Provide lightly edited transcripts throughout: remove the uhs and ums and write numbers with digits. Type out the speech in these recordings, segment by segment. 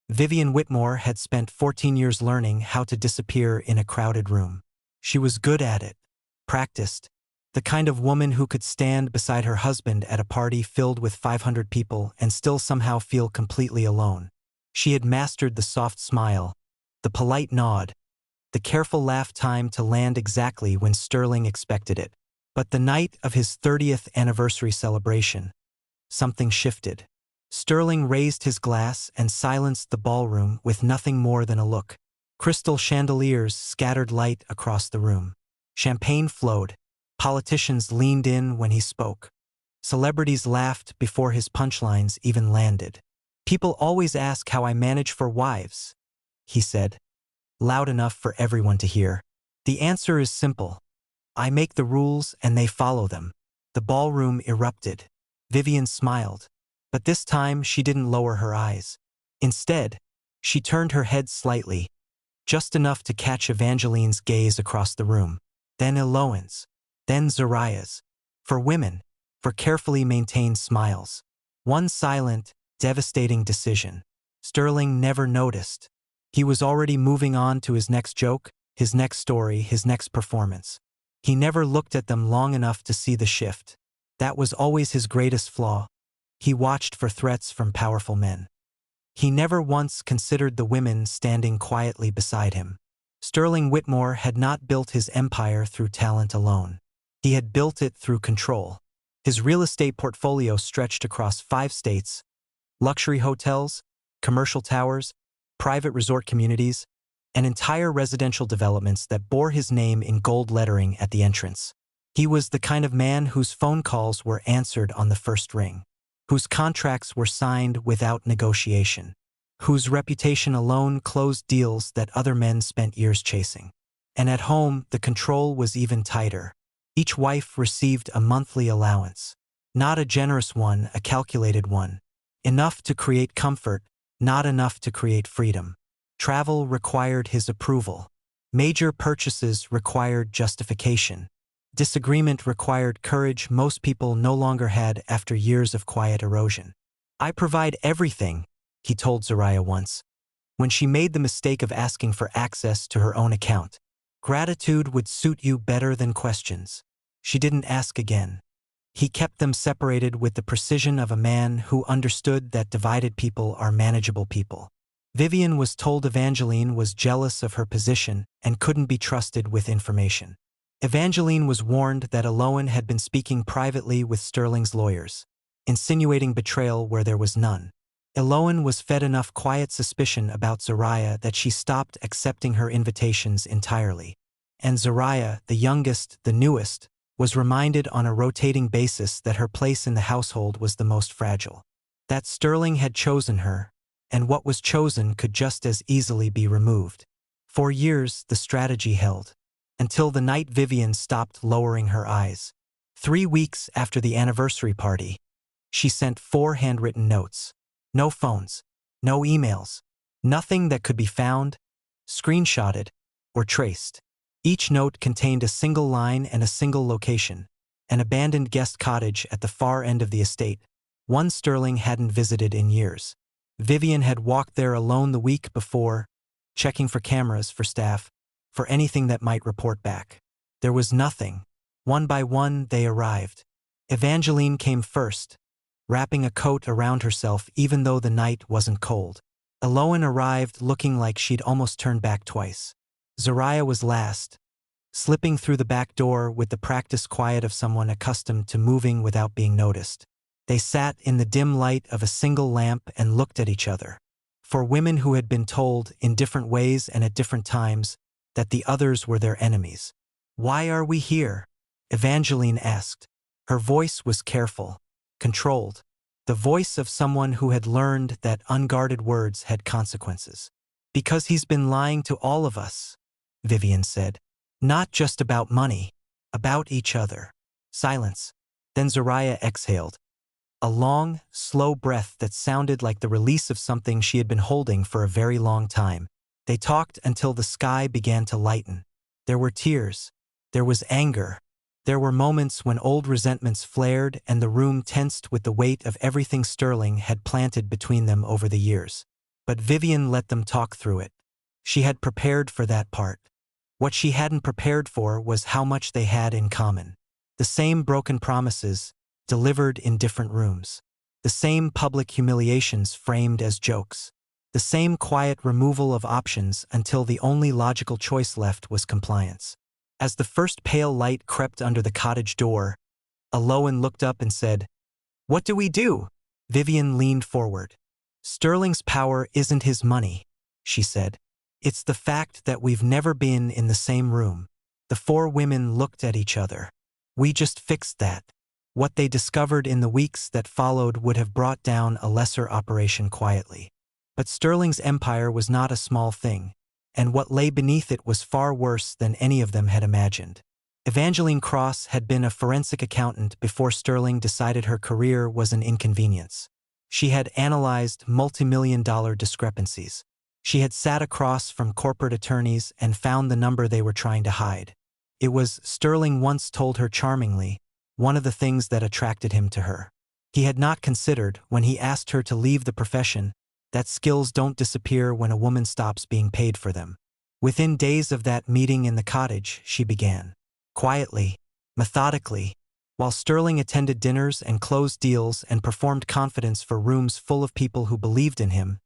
Vivian Whitmore had spent 14 years learning how to disappear in a crowded room. She was good at it, practiced, the kind of woman who could stand beside her husband at a party filled with 500 people and still somehow feel completely alone. She had mastered the soft smile, the polite nod, the careful laugh time to land exactly when Sterling expected it. But the night of his 30th anniversary celebration, something shifted. Sterling raised his glass and silenced the ballroom with nothing more than a look. Crystal chandeliers scattered light across the room. Champagne flowed. Politicians leaned in when he spoke. Celebrities laughed before his punchlines even landed. "People always ask how I manage for wives," he said, loud enough for everyone to hear. "The answer is simple. I make the rules and they follow them." The ballroom erupted. Vivian smiled. But this time she didn't lower her eyes. Instead, she turned her head slightly, just enough to catch Evangeline's gaze across the room. Then Eloan's. Then Zariah's. For women, for carefully maintained smiles. One silent, devastating decision. Sterling never noticed. He was already moving on to his next joke, his next story, his next performance. He never looked at them long enough to see the shift. That was always his greatest flaw. He watched for threats from powerful men. He never once considered the women standing quietly beside him. Sterling Whitmore had not built his empire through talent alone. He had built it through control. His real estate portfolio stretched across 5 states, luxury hotels, commercial towers, private resort communities, and entire residential developments that bore his name in gold lettering at the entrance. He was the kind of man whose phone calls were answered on the first ring, whose contracts were signed without negotiation, whose reputation alone closed deals that other men spent years chasing. And at home, the control was even tighter. Each wife received a monthly allowance. Not a generous one, a calculated one. Enough to create comfort, not enough to create freedom. Travel required his approval. Major purchases required justification. Disagreement required courage most people no longer had after years of quiet erosion. "I provide everything," he told Zariah once, when she made the mistake of asking for access to her own account. "Gratitude would suit you better than questions." She didn't ask again. He kept them separated with the precision of a man who understood that divided people are manageable people. Vivian was told Evangeline was jealous of her position and couldn't be trusted with information. Evangeline was warned that Eloan had been speaking privately with Sterling's lawyers, insinuating betrayal where there was none. Eloan was fed enough quiet suspicion about Zariah that she stopped accepting her invitations entirely. And Zariah, the youngest, the newest, was reminded on a rotating basis that her place in the household was the most fragile. That Sterling had chosen her, and what was chosen could just as easily be removed. For years, the strategy held, until the night Vivian stopped lowering her eyes. 3 weeks after the anniversary party, she sent 4 handwritten notes. No phones, no emails, nothing that could be found, screenshotted, or traced. Each note contained a single line and a single location, an abandoned guest cottage at the far end of the estate, one Sterling hadn't visited in years. Vivian had walked there alone the week before, checking for cameras, for staff, for anything that might report back. There was nothing. One by one, they arrived. Evangeline came first, wrapping a coat around herself even though the night wasn't cold. Eloan arrived looking like she'd almost turned back twice. Zariah was last, slipping through the back door with the practiced quiet of someone accustomed to moving without being noticed. They sat in the dim light of a single lamp and looked at each other. For women who had been told, in different ways and at different times, that the others were their enemies. "Why are we here?" Evangeline asked. Her voice was careful, controlled, the voice of someone who had learned that unguarded words had consequences. "Because he's been lying to all of us," Vivian said. "Not just about money, about each other." Silence. Then Zariah exhaled. A long, slow breath that sounded like the release of something she had been holding for a very long time. They talked until the sky began to lighten. There were tears. There was anger. There were moments when old resentments flared and the room tensed with the weight of everything Sterling had planted between them over the years. But Vivian let them talk through it. She had prepared for that part. What she hadn't prepared for was how much they had in common. The same broken promises, delivered in different rooms. The same public humiliations framed as jokes. The same quiet removal of options until the only logical choice left was compliance. As the first pale light crept under the cottage door, Aloan looked up and said, "What do we do?" Vivian leaned forward. "Sterling's power isn't his money," she said. "It's the fact that we've never been in the same room." The four women looked at each other. "We just fixed that." What they discovered in the weeks that followed would have brought down a lesser operation quietly. But Sterling's empire was not a small thing, and what lay beneath it was far worse than any of them had imagined. Evangeline Cross had been a forensic accountant before Sterling decided her career was an inconvenience. She had analyzed multi-million-dollar discrepancies. She had sat across from corporate attorneys and found the number they were trying to hide. It was, Sterling once told her charmingly, one of the things that attracted him to her. He had not considered, when he asked her to leave the profession, that skills don't disappear when a woman stops being paid for them. Within days of that meeting in the cottage, she began. Quietly, methodically, while Sterling attended dinners and closed deals and performed confidence for rooms full of people who believed in him,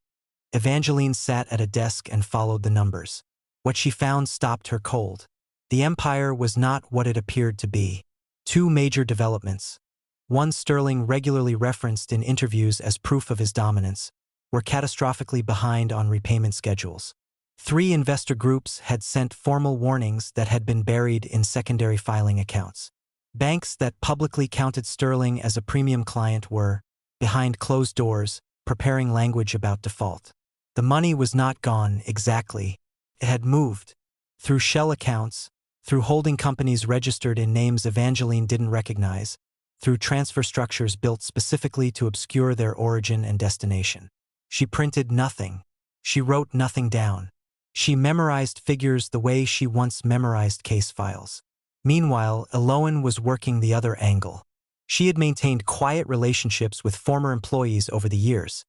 Evangeline sat at a desk and followed the numbers. What she found stopped her cold. The empire was not what it appeared to be. Two major developments, one Sterling regularly referenced in interviews as proof of his dominance, were catastrophically behind on repayment schedules. 3 investor groups had sent formal warnings that had been buried in secondary filing accounts. Banks that publicly counted Sterling as a premium client were, behind closed doors, preparing language about default. The money was not gone exactly. It had moved. Through shell accounts, through holding companies registered in names Evangeline didn't recognize, through transfer structures built specifically to obscure their origin and destination. She printed nothing. She wrote nothing down. She memorized figures the way she once memorized case files. Meanwhile, Aloan was working the other angle. She had maintained quiet relationships with former employees over the years.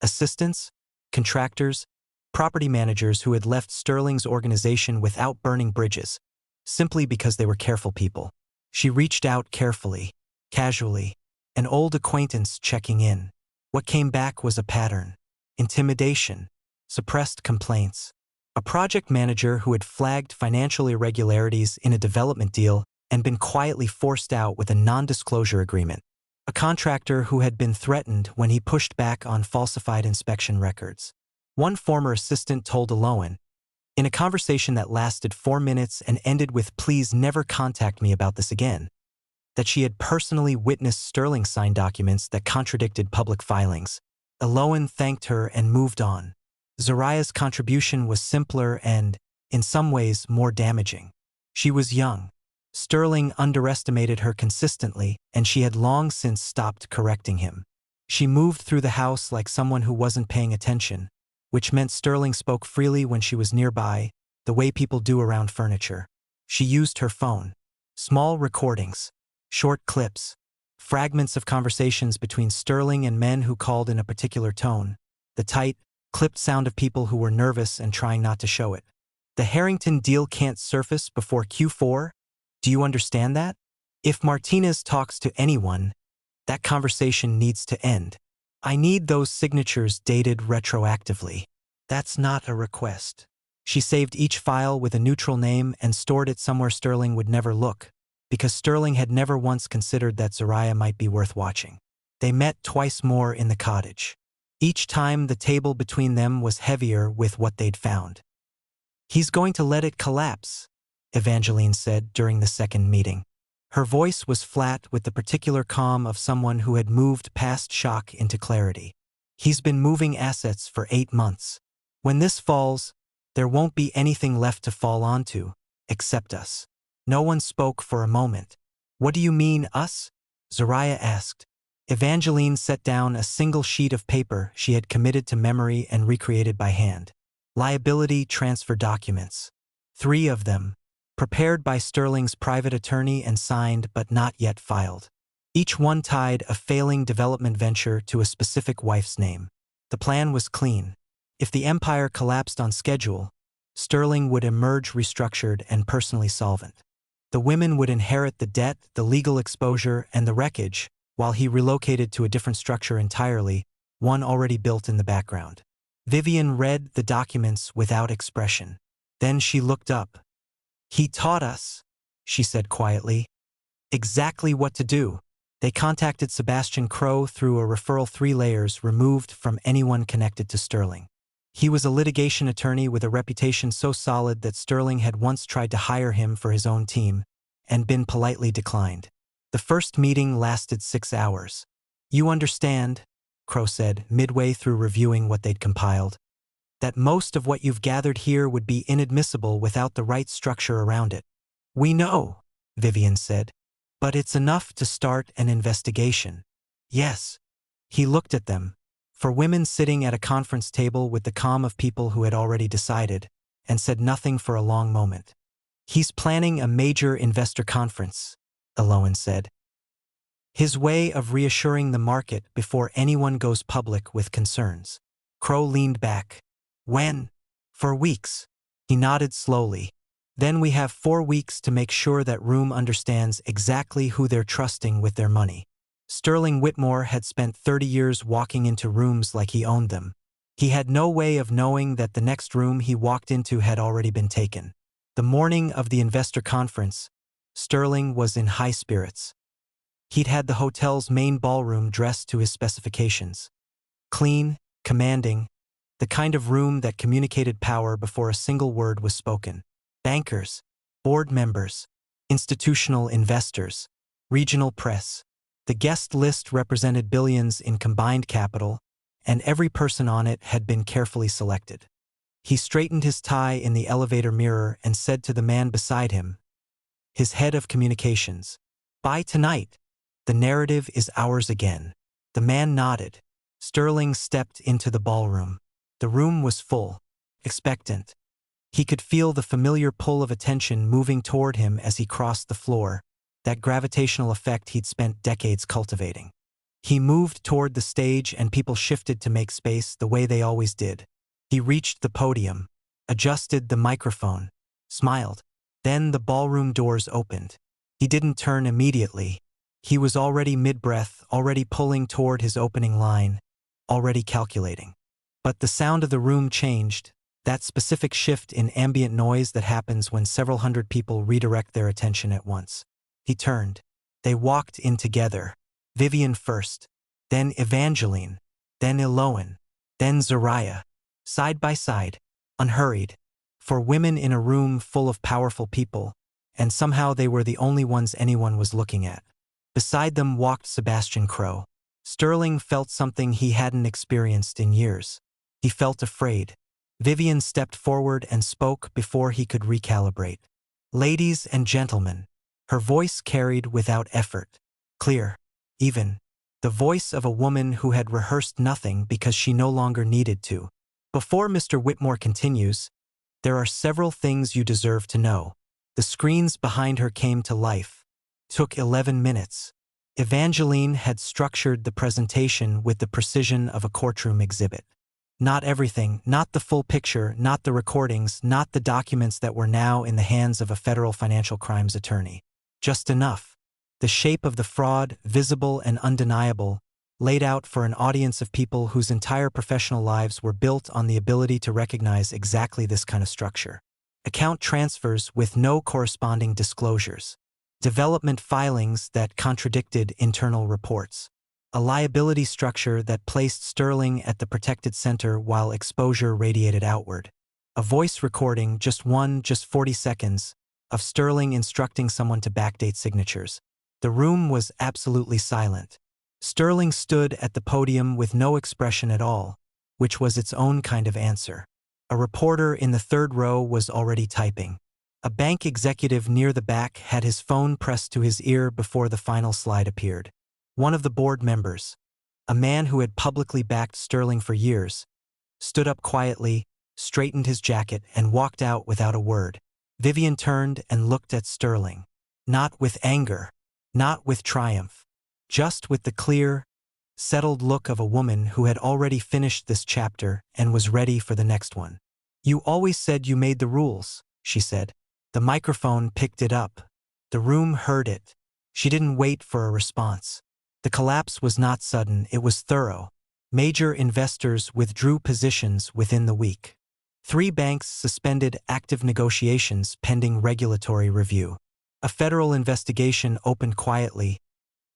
Assistants, contractors, property managers who had left Sterling's organization without burning bridges, simply because they were careful people. She reached out carefully, casually, an old acquaintance checking in. What came back was a pattern: intimidation, suppressed complaints. A project manager who had flagged financial irregularities in a development deal and been quietly forced out with a non-disclosure agreement. A contractor who had been threatened when he pushed back on falsified inspection records. One former assistant told Aloan, in a conversation that lasted 4 minutes and ended with "Please never contact me about this again," that she had personally witnessed Sterling sign documents that contradicted public filings. Aloan thanked her and moved on. Zoraya's contribution was simpler and, in some ways, more damaging. She was young. Sterling underestimated her consistently, and she had long since stopped correcting him. She moved through the house like someone who wasn't paying attention, which meant Sterling spoke freely when she was nearby, the way people do around furniture. She used her phone. Small recordings, short clips, fragments of conversations between Sterling and men who called in a particular tone, the tight, clipped sound of people who were nervous and trying not to show it. The Harrington deal can't surface before Q4? Do you understand that? If Martinez talks to anyone, that conversation needs to end. I need those signatures dated retroactively. That's not a request. She saved each file with a neutral name and stored it somewhere Sterling would never look, because Sterling had never once considered that Zoraya might be worth watching. They met twice more in the cottage. Each time the table between them was heavier with what they'd found. "He's going to let it collapse," Evangeline said during the second meeting. Her voice was flat with the particular calm of someone who had moved past shock into clarity. "He's been moving assets for 8 months. When this falls, there won't be anything left to fall onto, except us." No one spoke for a moment. "What do you mean, us?" Zoraya asked. Evangeline set down a single sheet of paper she had committed to memory and recreated by hand. Liability transfer documents. 3 of them, prepared by Sterling's private attorney and signed but not yet filed. Each one tied a failing development venture to a specific wife's name. The plan was clean. If the empire collapsed on schedule, Sterling would emerge restructured and personally solvent. The women would inherit the debt, the legal exposure, and the wreckage, while he relocated to a different structure entirely, one already built in the background. Vivian read the documents without expression. Then she looked up. "He taught us," she said quietly, "exactly what to do." They contacted Sebastian Crow through a referral 3 layers removed from anyone connected to Sterling. He was a litigation attorney with a reputation so solid that Sterling had once tried to hire him for his own team and been politely declined. The first meeting lasted 6 hours. "You understand," Crow said, midway through reviewing what they'd compiled, "that most of what you've gathered here would be inadmissible without the right structure around it." "We know," Vivian said, "but it's enough to start an investigation." "Yes." He looked at them. For women sitting at a conference table with the calm of people who had already decided, and said nothing for a long moment. "He's planning a major investor conference," Eloan said. "His way of reassuring the market before anyone goes public with concerns." Crow leaned back. "When?" "For weeks." He nodded slowly. "Then we have 4 weeks to make sure that room understands exactly who they're trusting with their money." Sterling Whitmore had spent 30 years walking into rooms like he owned them. He had no way of knowing that the next room he walked into had already been taken. The morning of the investor conference, Sterling was in high spirits. He'd had the hotel's main ballroom dressed to his specifications. Clean, commanding, the kind of room that communicated power before a single word was spoken. Bankers, board members, institutional investors, regional press. The guest list represented billions in combined capital, and every person on it had been carefully selected. He straightened his tie in the elevator mirror and said to the man beside him, his head of communications, "By tonight, the narrative is ours again." The man nodded. Sterling stepped into the ballroom. The room was full, expectant. He could feel the familiar pull of attention moving toward him as he crossed the floor, that gravitational effect he'd spent decades cultivating. He moved toward the stage and people shifted to make space the way they always did. He reached the podium, adjusted the microphone, smiled. Then the ballroom doors opened. He didn't turn immediately. He was already mid-breath, already pulling toward his opening line, already calculating. But the sound of the room changed, that specific shift in ambient noise that happens when several hundred people redirect their attention at once. He turned. They walked in together. Vivian first, then Evangeline, then Eloan, then Zariah. Side by side, unhurried. For women in a room full of powerful people, and somehow they were the only ones anyone was looking at. Beside them walked Sebastian Crow. Sterling felt something he hadn't experienced in years. He felt afraid. Vivian stepped forward and spoke before he could recalibrate. "Ladies and gentlemen," her voice carried without effort, clear, even, the voice of a woman who had rehearsed nothing because she no longer needed to. "Before Mr. Whitmore continues, there are several things you deserve to know." The screens behind her came to life. Took 11 minutes. Evangeline had structured the presentation with the precision of a courtroom exhibit. Not everything, not the full picture, not the recordings, not the documents that were now in the hands of a federal financial crimes attorney. Just enough. The shape of the fraud, visible and undeniable, laid out for an audience of people whose entire professional lives were built on the ability to recognize exactly this kind of structure. Account transfers with no corresponding disclosures. Development filings that contradicted internal reports. A liability structure that placed Sterling at the protected center while exposure radiated outward. A voice recording, just 40 seconds, of Sterling instructing someone to backdate signatures. The room was absolutely silent. Sterling stood at the podium with no expression at all, which was its own kind of answer. A reporter in the third row was already typing. A bank executive near the back had his phone pressed to his ear before the final slide appeared. One of the board members, a man who had publicly backed Sterling for years, stood up quietly, straightened his jacket, and walked out without a word. Vivian turned and looked at Sterling. Not with anger, not with triumph, just with the clear, settled look of a woman who had already finished this chapter and was ready for the next one. "You always said you made the rules," she said. The microphone picked it up. The room heard it. She didn't wait for a response. The collapse was not sudden, it was thorough. Major investors withdrew positions within the week. 3 banks suspended active negotiations pending regulatory review. A federal investigation opened quietly,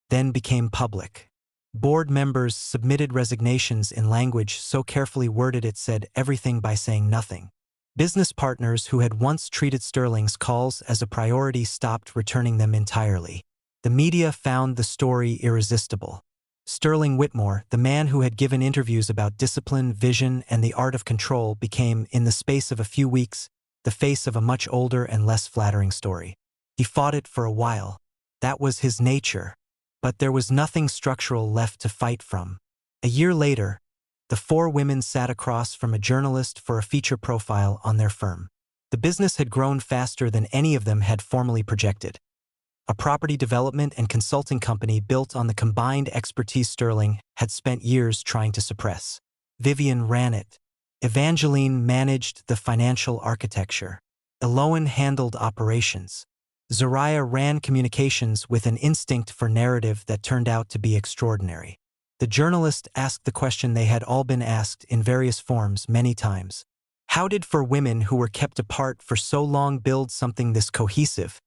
then became public. Board members submitted resignations in language so carefully worded it said everything by saying nothing. Business partners who had once treated Sterling's calls as a priority stopped returning them entirely. The media found the story irresistible. Sterling Whitmore, the man who had given interviews about discipline, vision, and the art of control, became, in the space of a few weeks, the face of a much older and less flattering story. He fought it for a while. That was his nature. But there was nothing structural left to fight from. A year later, the 4 women sat across from a journalist for a feature profile on their firm. The business had grown faster than any of them had formally projected. A property development and consulting company built on the combined expertise Sterling had spent years trying to suppress. Vivian ran it. Evangeline managed the financial architecture. Eloan handled operations. Zariah ran communications with an instinct for narrative that turned out to be extraordinary. The journalist asked the question they had all been asked in various forms many times. How did 4 women who were kept apart for so long build something this cohesive,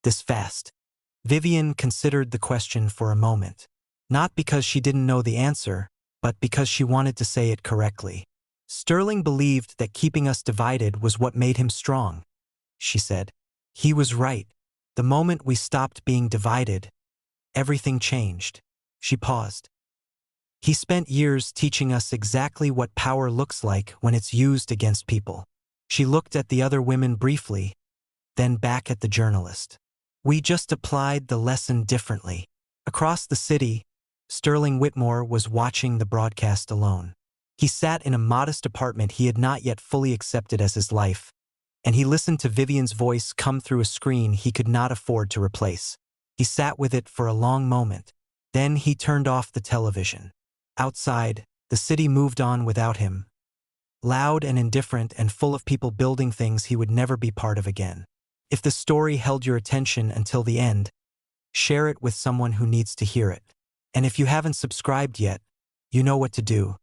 this fast? Vivian considered the question for a moment. Not because she didn't know the answer, but because she wanted to say it correctly. "Sterling believed that keeping us divided was what made him strong," she said. "He was right. The moment we stopped being divided, everything changed." She paused. "He spent years teaching us exactly what power looks like when it's used against people." She looked at the other women briefly, then back at the journalist. "We just applied the lesson differently." Across the city, Sterling Whitmore was watching the broadcast alone. He sat in a modest apartment he had not yet fully accepted as his life, and he listened to Vivian's voice come through a screen he could not afford to replace. He sat with it for a long moment. Then he turned off the television. Outside, the city moved on without him, loud and indifferent and full of people building things he would never be part of again. If the story held your attention until the end, share it with someone who needs to hear it. And if you haven't subscribed yet, you know what to do.